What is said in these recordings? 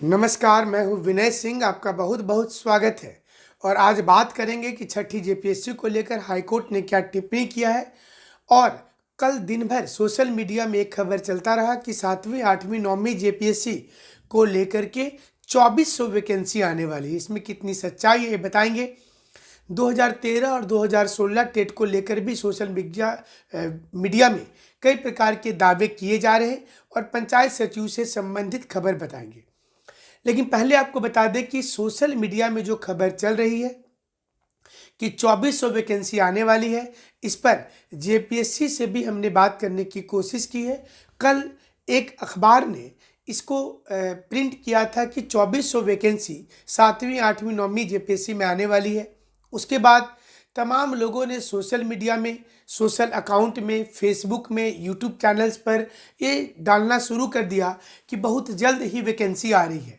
नमस्कार, मैं हूँ विनय सिंह, आपका बहुत बहुत स्वागत है। और आज बात करेंगे कि छठी जेपीएससी को लेकर हाईकोर्ट ने क्या टिप्पणी किया है। और कल दिन भर सोशल मीडिया में एक खबर चलता रहा कि 7वीं 8वीं 9वीं जेपीएससी को लेकर के 2400 वैकेंसी आने वाली है। इसमें कितनी सच्चाई है ये बताएंगे। 2013 और 2016 टेट को लेकर भी सोशल मीडिया में कई प्रकार के दावे किए जा रहे हैं और पंचायत सचिव से संबंधित खबर बताएंगे। लेकिन पहले आपको बता दें कि सोशल मीडिया में जो खबर चल रही है कि 2400 वैकेंसी आने वाली है, इस पर जेपीएससी से भी हमने बात करने की कोशिश की है। कल एक अखबार ने इसको प्रिंट किया था कि 2400 वैकेंसी 7वीं 8वीं 9वीं जेपीएससी में आने वाली है। उसके बाद तमाम लोगों ने सोशल मीडिया में, सोशल अकाउंट में, फेसबुक में, यूट्यूब चैनल्स पर ये डालना शुरू कर दिया कि बहुत जल्द ही वैकेंसी आ रही है।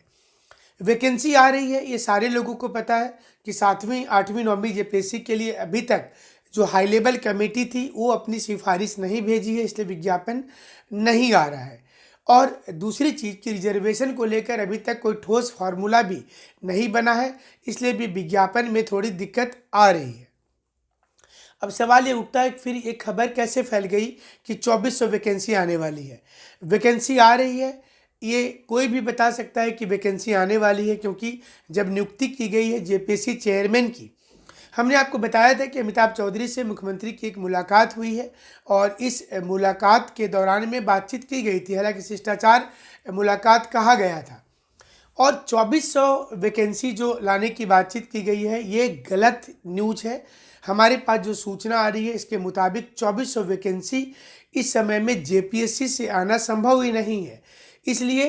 वैकेंसी आ रही है, ये सारे लोगों को पता है कि 7वीं 8वीं 9वीं जेपीएससी के लिए अभी तक जो हाई लेवल कमेटी थी वो अपनी सिफारिश नहीं भेजी है, इसलिए विज्ञापन नहीं आ रहा है। और दूसरी चीज़ कि रिजर्वेशन को लेकर अभी तक कोई ठोस फार्मूला भी नहीं बना है, इसलिए भी विज्ञापन में थोड़ी दिक्कत आ रही है। अब सवाल ये उठता है कि फिर ये खबर कैसे फैल गई कि 2400 वैकेंसी आने वाली है। वैकेंसी आ रही है, ये कोई भी बता सकता है कि वैकेंसी आने वाली है, क्योंकि जब नियुक्ति की गई है जेपीएससी चेयरमैन की, हमने आपको बताया था कि अमिताभ चौधरी से मुख्यमंत्री की एक मुलाकात हुई है और इस मुलाकात के दौरान में बातचीत की गई थी। हालांकि शिष्टाचार मुलाकात कहा गया था और 2400 वैकेंसी जो लाने की बातचीत की गई है, ये गलत न्यूज है। हमारे पास जो सूचना आ रही है इसके मुताबिक 2400 वैकेंसी इस समय में जेपीएससी से आना संभव ही नहीं है। इसलिए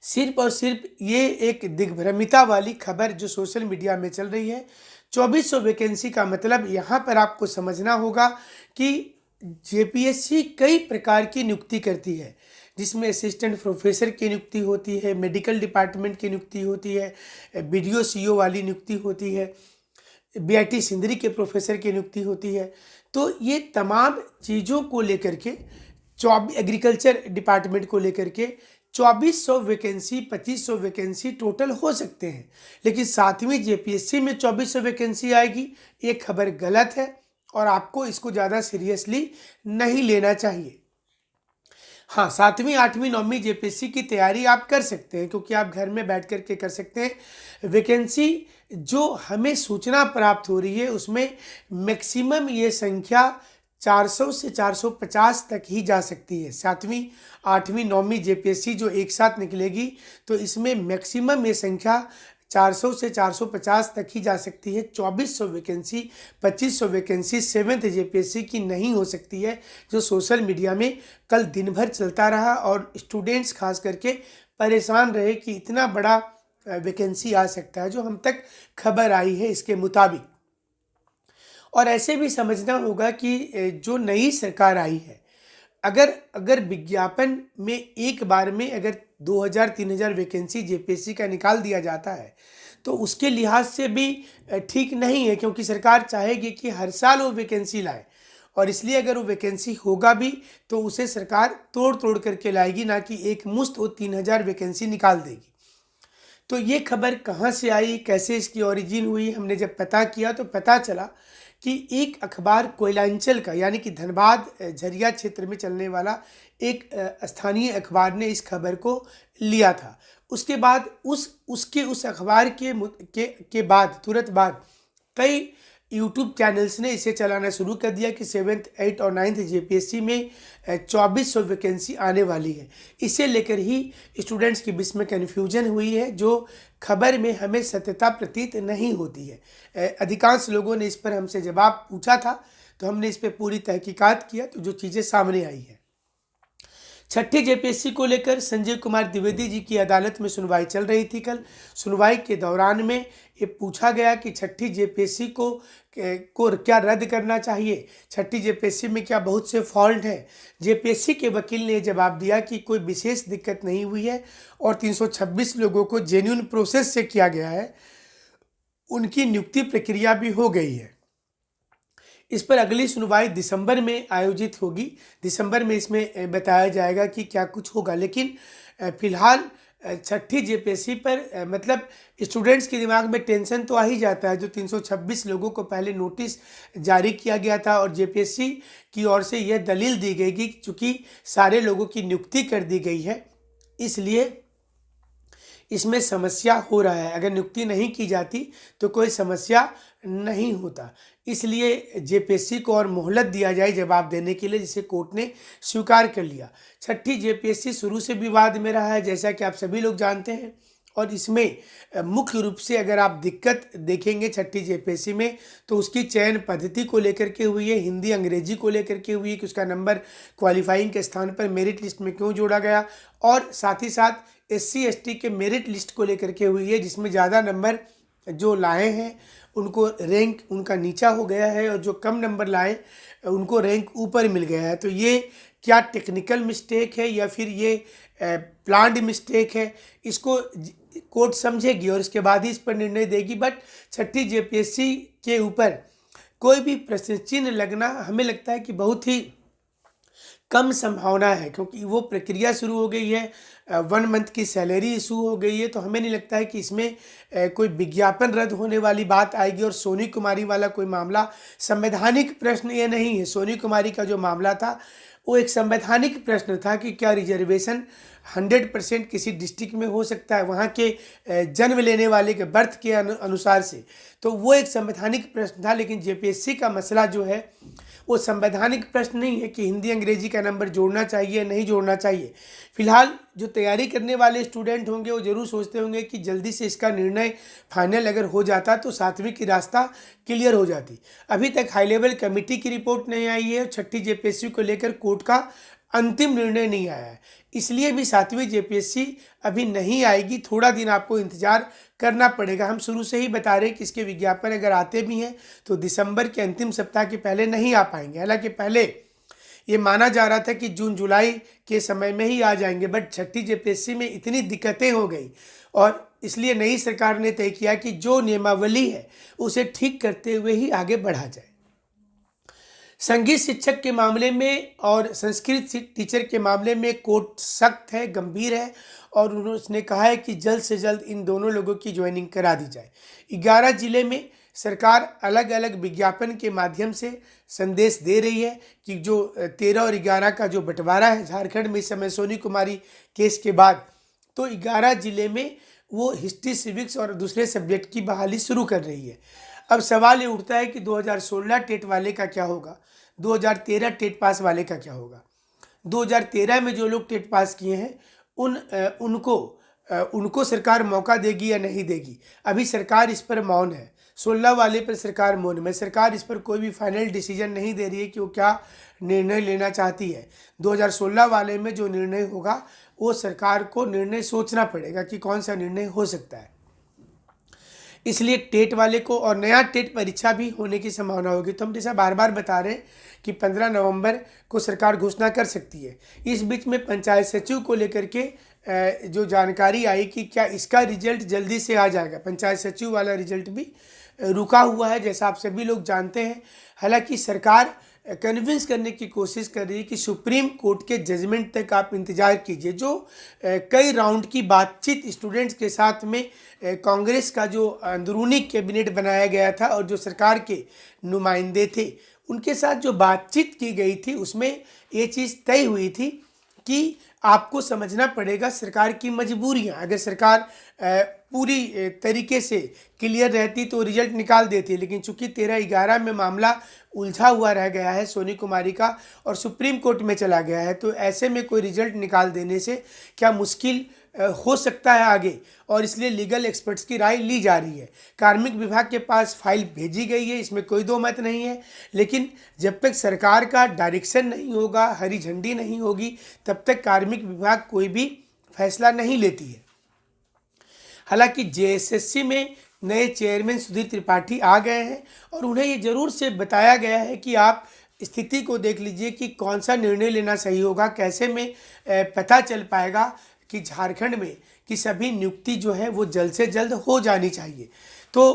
सिर्फ और सिर्फ ये एक दिग्भ्रमिता वाली खबर जो सोशल मीडिया में चल रही है। 2400 वैकेंसी का मतलब यहाँ पर आपको समझना होगा कि जेपीएससी कई प्रकार की नियुक्ति करती है, जिसमें असिस्टेंट प्रोफेसर की नियुक्ति होती है, मेडिकल डिपार्टमेंट की नियुक्ति होती है, बीडीओ सीईओ वाली नियुक्ति होती है, बीआईटी सिंदरी के प्रोफेसर की नियुक्ति होती है। तो ये तमाम चीज़ों को लेकर के एग्रीकल्चर डिपार्टमेंट को लेकर के 2400 वैकेंसी, 2500 वैकेंसी टोटल हो सकते हैं। लेकिन 7वीं जेपीएससी में 2400 वैकेंसी आएगी, ये खबर गलत है और आपको इसको ज़्यादा सीरियसली नहीं लेना चाहिए। हाँ, 7वीं 8वीं 9वीं जेपीएससी की तैयारी आप कर सकते हैं, क्योंकि आप घर में बैठ कर के कर सकते हैं। वैकेंसी जो हमें सूचना प्राप्त हो रही है उसमें मैक्सिमम ये संख्या 400 से 450 तक ही जा सकती है। 7वीं 8वीं 9वीं जेपीएससी जो एक साथ निकलेगी तो इसमें मैक्सिमम ये संख्या 400 से 450 तक ही जा सकती है। 2400 वैकेंसी, 2500 वैकेंसी 7th जेपीएससी की नहीं हो सकती है, जो सोशल मीडिया में कल दिन भर चलता रहा और स्टूडेंट्स खास करके परेशान रहे कि इतना बड़ा वैकेंसी आ सकता है, जो हम तक खबर आई है इसके मुताबिक। और ऐसे भी समझना होगा कि जो नई सरकार आई है, अगर अगर विज्ञापन में एक बार में अगर 2000-3000 वैकेंसी जेपीएससी का निकाल दिया जाता है तो उसके लिहाज से भी ठीक नहीं है, क्योंकि सरकार चाहेगी कि हर साल वो वैकेंसी लाए। और इसलिए अगर वो वैकेंसी होगा भी तो उसे सरकार तोड़ तोड़ करके लाएगी, ना कि एक मुश्त वो 3000 वैकेंसी निकाल देगी। तो ये खबर कहाँ से आई, कैसे इसकी ओरिजिन हुई, हमने जब पता किया तो पता चला कि एक अखबार कोयलांचल का, यानी कि धनबाद झरिया क्षेत्र में चलने वाला एक स्थानीय अखबार ने इस खबर को लिया था। उसके बाद उस अखबार के बाद तुरंत बाद कई यूट्यूब चैनल्स ने इसे चलाना शुरू कर दिया कि 7th 8th और 9th जेपीएससी में 2400 वैकेंसी आने वाली है। इसे लेकर ही स्टूडेंट्स के बीच में कन्फ्यूजन हुई है, जो खबर में हमें सत्यता प्रतीत नहीं होती है। अधिकांश लोगों ने इस पर हमसे जवाब पूछा था, तो हमने इस पर पूरी तहकीकात किया, तो जो चीज़ें सामने आई है। छठी जेपीएससी को लेकर संजय कुमार द्विवेदी जी की अदालत में सुनवाई चल रही थी। कल सुनवाई के दौरान में ये पूछा गया कि छठी जेपीएससी को क्या रद्द करना चाहिए, छठी जेपीएससी में क्या बहुत से फॉल्ट हैं। जेपीएससी के वकील ने जवाब दिया कि कोई विशेष दिक्कत नहीं हुई है और 326 लोगों को जेन्युइन प्रोसेस से किया गया है, उनकी नियुक्ति प्रक्रिया भी हो गई है। इस पर अगली सुनवाई दिसंबर में आयोजित होगी। दिसंबर में इसमें बताया जाएगा कि क्या कुछ होगा। लेकिन फिलहाल छठी जेपीएससी पर मतलब स्टूडेंट्स के दिमाग में टेंशन तो आ ही जाता है। जो 326 लोगों को पहले नोटिस जारी किया गया था और जेपीएससी की ओर से यह दलील दी गई कि चूँकि सारे लोगों की नियुक्ति कर दी गई है, इसलिए इसमें समस्या हो रहा है। अगर नियुक्ति नहीं की जाती तो कोई समस्या नहीं होता, इसलिए जेपीएससी को और मोहलत दिया जाए जवाब देने के लिए, जिसे कोर्ट ने स्वीकार कर लिया। छठी जेपीएससी शुरू से विवाद में रहा है, जैसा कि आप सभी लोग जानते हैं। और इसमें मुख्य रूप से अगर आप दिक्कत देखेंगे छठी जेपीएससी में, तो उसकी चयन पद्धति को लेकर के हुई है, हिंदी अंग्रेजी को लेकर के हुई है कि उसका नंबर क्वालिफाइंग के स्थान पर मेरिट लिस्ट में क्यों जोड़ा गया, और साथ ही साथ एससी एसटी के मेरिट लिस्ट को लेकर के हुई है, जिसमें ज़्यादा नंबर जो लाए हैं उनको रैंक उनका नीचा हो गया है, और जो कम नंबर लाए उनको रैंक ऊपर मिल गया है। तो ये क्या टेक्निकल मिस्टेक है या फिर ये प्लान्ड मिस्टेक है, इसको कोर्ट समझेगी और इसके बाद ही इस पर निर्णय देगी। बट छठी जेपीएससी के ऊपर कोई भी प्रश्न चिन्ह लगना हमें लगता है कि बहुत ही कम संभावना है, क्योंकि वो प्रक्रिया शुरू हो गई है, 1 मंथ की सैलरी इशू हो गई है। तो हमें नहीं लगता है कि इसमें कोई विज्ञापन रद्द होने वाली बात आएगी। और सोनी कुमारी वाला कोई मामला संवैधानिक प्रश्न ये नहीं है। सोनी कुमारी का जो मामला था वो एक संवैधानिक प्रश्न था कि क्या रिजर्वेशन 100% किसी डिस्ट्रिक्ट में हो सकता है, वहाँ के जन्म लेने वाले के बर्थ के अनुसार से। तो वो एक संवैधानिक प्रश्न था। लेकिन जेपीएससी का मसला जो है वो संवैधानिक प्रश्न नहीं है कि हिंदी अंग्रेजी का नंबर जोड़ना चाहिए नहीं जोड़ना चाहिए। फिलहाल जो तैयारी करने वाले स्टूडेंट होंगे वो जरूर सोचते होंगे कि जल्दी से इसका निर्णय फाइनल अगर हो जाता तो 7वीं की रास्ता क्लियर हो जाती। अभी तक हाई लेवल कमेटी की रिपोर्ट नहीं आई है और छठी जेपीएससी को लेकर कोर्ट का अंतिम निर्णय नहीं आया है, इसलिए भी 7वीं जेपीएससी अभी नहीं आएगी। थोड़ा दिन आपको इंतजार करना पड़ेगा। हम शुरू से ही बता रहे हैं कि इसके विज्ञापन अगर आते भी हैं तो दिसंबर के अंतिम सप्ताह के पहले नहीं आ पाएंगे। हालांकि पहले ये माना जा रहा था कि जून जुलाई के समय में ही आ जाएंगे, बट छठी जेपीएससी में इतनी दिक्कतें हो गई और इसलिए नई सरकार ने तय किया कि जो नियमावली है उसे ठीक करते हुए ही आगे बढ़ा जाए। संगीत शिक्षक के मामले में और संस्कृत टीचर के मामले में कोर्ट सख्त है, गंभीर है और उसने कहा है कि जल्द से जल्द इन दोनों लोगों की ज्वाइनिंग करा दी जाए। 11 जिले में सरकार अलग अलग विज्ञापन के माध्यम से संदेश दे रही है कि जो 13 और 11 का जो बंटवारा है झारखंड में इस समय सोनी कुमारी केस के बाद, तो 11 जिले में वो हिस्ट्री सिविक्स और दूसरे सब्जेक्ट की बहाली शुरू कर रही है। अब सवाल ये उठता है कि 2016 टेट वाले का क्या होगा, 2013 टेट पास वाले का क्या होगा। 2013 में जो लोग टेट पास किए हैं उनको सरकार मौका देगी या नहीं देगी, अभी सरकार इस पर मौन है। 16 वाले पर सरकार मौन में, सरकार इस पर कोई भी फाइनल डिसीजन नहीं दे रही है कि वो क्या निर्णय लेना चाहती है। 2016 वाले में जो निर्णय होगा वो सरकार को निर्णय सोचना पड़ेगा कि कौन सा निर्णय हो सकता है। इसलिए टेट वाले को और नया टेट परीक्षा भी होने की संभावना होगी। तो हम जैसा बार बार बता रहे हैं कि 15 नवंबर को सरकार घोषणा कर सकती है। इस बीच में पंचायत सचिव को लेकर के जो जानकारी आई कि क्या इसका रिजल्ट जल्दी से आ जाएगा। पंचायत सचिव वाला रिजल्ट भी रुका हुआ है, जैसा आप सभी लोग जानते हैं। हालांकि सरकार कन्विंस करने की कोशिश कर रही है कि सुप्रीम कोर्ट के जजमेंट तक आप इंतजार कीजिए। जो कई राउंड की बातचीत स्टूडेंट्स के साथ में कांग्रेस का जो अंदरूनी कैबिनेट बनाया गया था और जो सरकार के नुमाइंदे थे उनके साथ जो बातचीत की गई थी, उसमें ये चीज़ तय हुई थी कि आपको समझना पड़ेगा सरकार की मजबूरियां। अगर सरकार पूरी तरीके से क्लियर रहती तो रिजल्ट निकाल देती, लेकिन चूंकि 13-11 में मामला उलझा हुआ रह गया है सोनी कुमारी का और सुप्रीम कोर्ट में चला गया है, तो ऐसे में कोई रिजल्ट निकाल देने से क्या मुश्किल हो सकता है आगे, और इसलिए लीगल एक्सपर्ट्स की राय ली जा रही है। कार्मिक विभाग के पास फाइल भेजी गई है, इसमें कोई दो मत नहीं है, लेकिन जब तक सरकार का डायरेक्शन नहीं होगा, हरी झंडी नहीं होगी, तब तक कार्मिक विभाग कोई भी फैसला नहीं लेती है। हालांकि जेएसएससी में नए चेयरमैन सुधीर त्रिपाठी आ गए हैं और उन्हें ये जरूर से बताया गया है कि आप स्थिति को देख लीजिए कि कौन सा निर्णय लेना सही होगा। कैसे में पता चल पाएगा कि झारखंड में कि सभी नियुक्ति जो है वो जल्द से जल्द हो जानी चाहिए। तो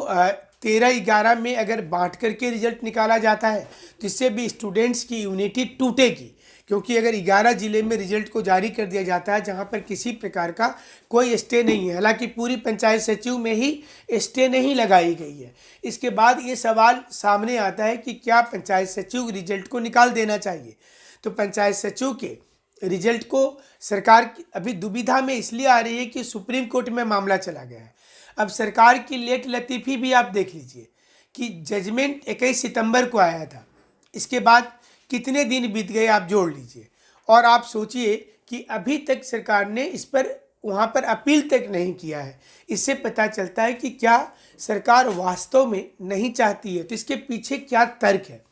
13-11 में अगर बांट करके रिजल्ट निकाला जाता है तो इससे भी स्टूडेंट्स की यूनिटी टूटेगी क्योंकि अगर 11 जिले में रिजल्ट को जारी कर दिया जाता है जहां पर किसी प्रकार का कोई स्टे नहीं है, हालांकि पूरी पंचायत सचिव में ही स्टे नहीं लगाई गई है। इसके बाद ये सवाल सामने आता है कि क्या पंचायत सचिव रिजल्ट को निकाल देना चाहिए। तो पंचायत सचिव के रिजल्ट को सरकार अभी दुविधा में इसलिए आ रही है कि सुप्रीम कोर्ट में मामला चला गया है। अब सरकार की लेट लतीफ़ी भी आप देख लीजिए कि जजमेंट 21 सितंबर को आया था, इसके बाद कितने दिन बीत गए आप जोड़ लीजिए, और आप सोचिए कि अभी तक सरकार ने इस पर वहाँ पर अपील तक नहीं किया है। इससे पता चलता है कि क्या सरकार वास्तव में नहीं चाहती है। तो इसके पीछे क्या तर्क है?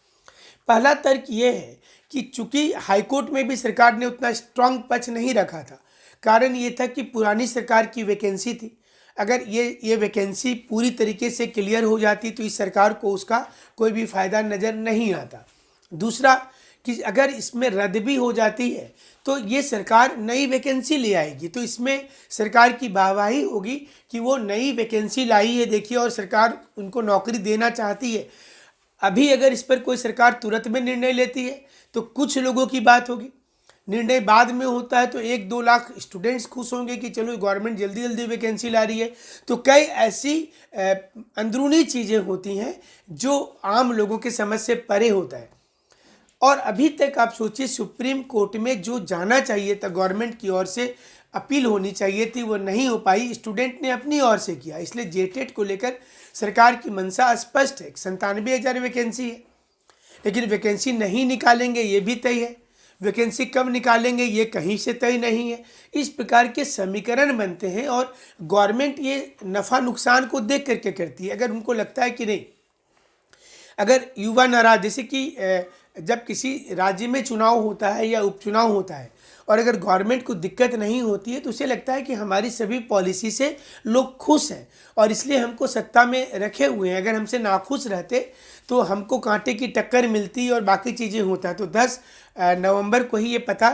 पहला तर्क ये है कि चूंकि हाईकोर्ट में भी सरकार ने उतना स्ट्रांग पक्ष नहीं रखा था। कारण ये था कि पुरानी सरकार की वैकेंसी थी, अगर ये वैकेंसी पूरी तरीके से क्लियर हो जाती तो इस सरकार को उसका कोई भी फ़ायदा नज़र नहीं आता। दूसरा कि अगर इसमें रद्द भी हो जाती है तो ये सरकार नई वैकेंसी ले आएगी, तो इसमें सरकार की वाहवाही होगी कि वो नई वैकेंसी लाई है देखिए, और सरकार उनको नौकरी देना चाहती है। अभी अगर इस पर कोई सरकार तुरंत में निर्णय लेती है तो कुछ लोगों की बात होगी, निर्णय बाद में होता है तो 1-2 लाख स्टूडेंट्स खुश होंगे कि चलो गवर्नमेंट जल्दी जल्दी वैकेंसी ला रही है। तो कई ऐसी अंदरूनी चीज़ें होती हैं जो आम लोगों के समझ से परे होता है। और अभी तक आप सोचिए सुप्रीम कोर्ट में जो जाना चाहिए था, गवर्नमेंट की ओर से अपील होनी चाहिए थी, वो नहीं हो पाई, स्टूडेंट ने अपनी ओर से किया। इसलिए जेटेट को लेकर सरकार की मंशा स्पष्ट है। 97,000 वैकेंसी है, लेकिन वैकेंसी नहीं निकालेंगे ये भी तय है, वैकेंसी कब निकालेंगे ये कहीं से तय नहीं है। इस प्रकार के समीकरण बनते हैं और गवर्नमेंट ये नफ़ा नुकसान को देख करके करती है। अगर उनको लगता है कि नहीं, अगर युवा नाराज, जैसे कि जब किसी राज्य में चुनाव होता है या उपचुनाव होता है और अगर गवर्नमेंट को दिक्कत नहीं होती है तो उसे लगता है कि हमारी सभी पॉलिसी से लोग खुश हैं और इसलिए हमको सत्ता में रखे हुए हैं। अगर हमसे नाखुश रहते तो हमको कांटे की टक्कर मिलती और बाकी चीज़ें होता। तो 10 नवंबर को ही ये पता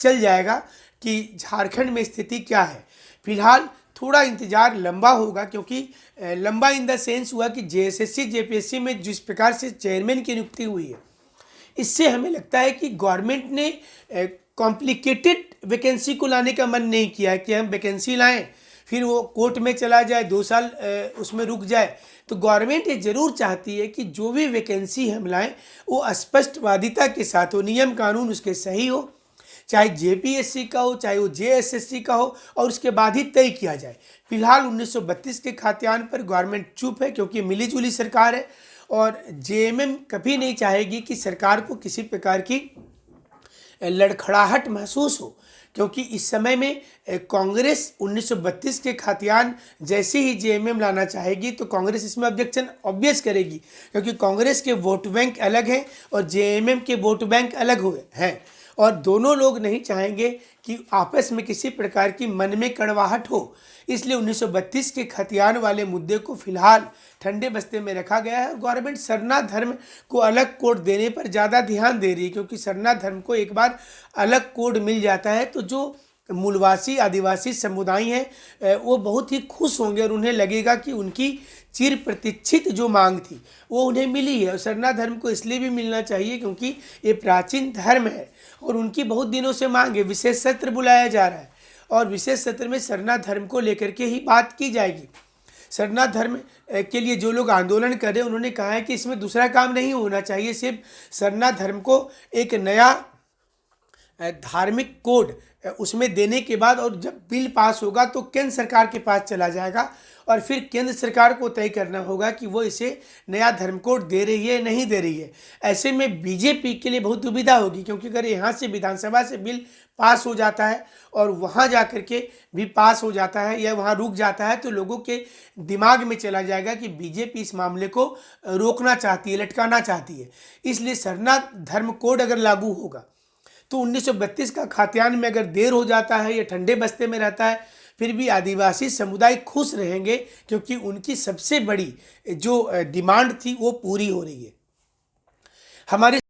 चल जाएगा कि झारखंड में स्थिति क्या है। फिलहाल थोड़ा इंतज़ार लंबा होगा, क्योंकि लंबा इन द सेंस हुआ कि जेएसएससी जेपीएससी में जिस प्रकार से चेयरमैन की नियुक्ति हुई है, इससे हमें लगता है कि गवर्नमेंट ने कॉम्प्लिकेटेड वैकेंसी को लाने का मन नहीं किया है कि हम वैकेंसी लाएं फिर वो कोर्ट में चला जाए, 2 साल उसमें रुक जाए। तो गवर्नमेंट ये ज़रूर चाहती है कि जो भी वैकेंसी हम लाएं वो स्पष्टवादिता के साथ हो, नियम कानून उसके सही हो, चाहे जेपीएससी का हो चाहे वो जेएसएससी का हो, और उसके बाद ही तय किया जाए। फिलहाल 1932 के खात्यान पर गवर्नमेंट चुप है, क्योंकि मिलीजुली सरकार है और जेएमएम कभी नहीं चाहेगी कि सरकार को किसी प्रकार की लड़खड़ाहट महसूस हो, क्योंकि इस समय में कांग्रेस 1932 के खात्यान जैसे ही जेएमएम लाना चाहेगी तो कांग्रेस इसमें ऑब्जेक्शन ऑब्वियस करेगी, क्योंकि कांग्रेस के वोट बैंक अलग हैं और जेएमएम के वोट बैंक अलग हुए हैं और दोनों लोग नहीं चाहेंगे कि आपस में किसी प्रकार की मन में कड़वाहट हो। इसलिए 1932 के खतियान वाले मुद्दे को फिलहाल ठंडे बस्ते में रखा गया है। गवर्नमेंट सरना धर्म को अलग कोड देने पर ज़्यादा ध्यान दे रही है, क्योंकि सरना धर्म को एक बार अलग कोड मिल जाता है तो जो मूलवासी आदिवासी समुदाय हैं वो बहुत ही खुश होंगे और उन्हें लगेगा कि उनकी चिर प्रतीक्षित जो मांग थी वो उन्हें मिली है। और सरना धर्म को इसलिए भी मिलना चाहिए क्योंकि ये प्राचीन धर्म है और उनकी बहुत दिनों से मांग है। विशेष सत्र बुलाया जा रहा है और विशेष सत्र में सरना धर्म को लेकर के ही बात की जाएगी। सरना धर्म के लिए जो लोग आंदोलन कर रहे हैं उन्होंने कहा है कि इसमें दूसरा काम नहीं होना चाहिए, सिर्फ सरना धर्म को एक नया धार्मिक कोड उसमें देने के बाद और जब बिल पास होगा तो केंद्र सरकार के पास चला जाएगा और फिर केंद्र सरकार को तय करना होगा कि वो इसे नया धर्म कोड दे रही है नहीं दे रही है। ऐसे में बीजेपी के लिए बहुत दुविधा होगी, क्योंकि अगर यहाँ से विधानसभा से बिल पास हो जाता है और वहाँ जा कर के भी पास हो जाता है या वहाँ रुक जाता है तो लोगों के दिमाग में चला जाएगा कि बीजेपी इस मामले को रोकना चाहती है, लटकाना चाहती है। इसलिए सरना धर्म कोड अगर लागू होगा तो 1932 का खात्यान में अगर देर हो जाता है या ठंडे बस्ते में रहता है फिर भी आदिवासी समुदाय खुश रहेंगे, क्योंकि उनकी सबसे बड़ी जो डिमांड थी वो पूरी हो रही है। हमारे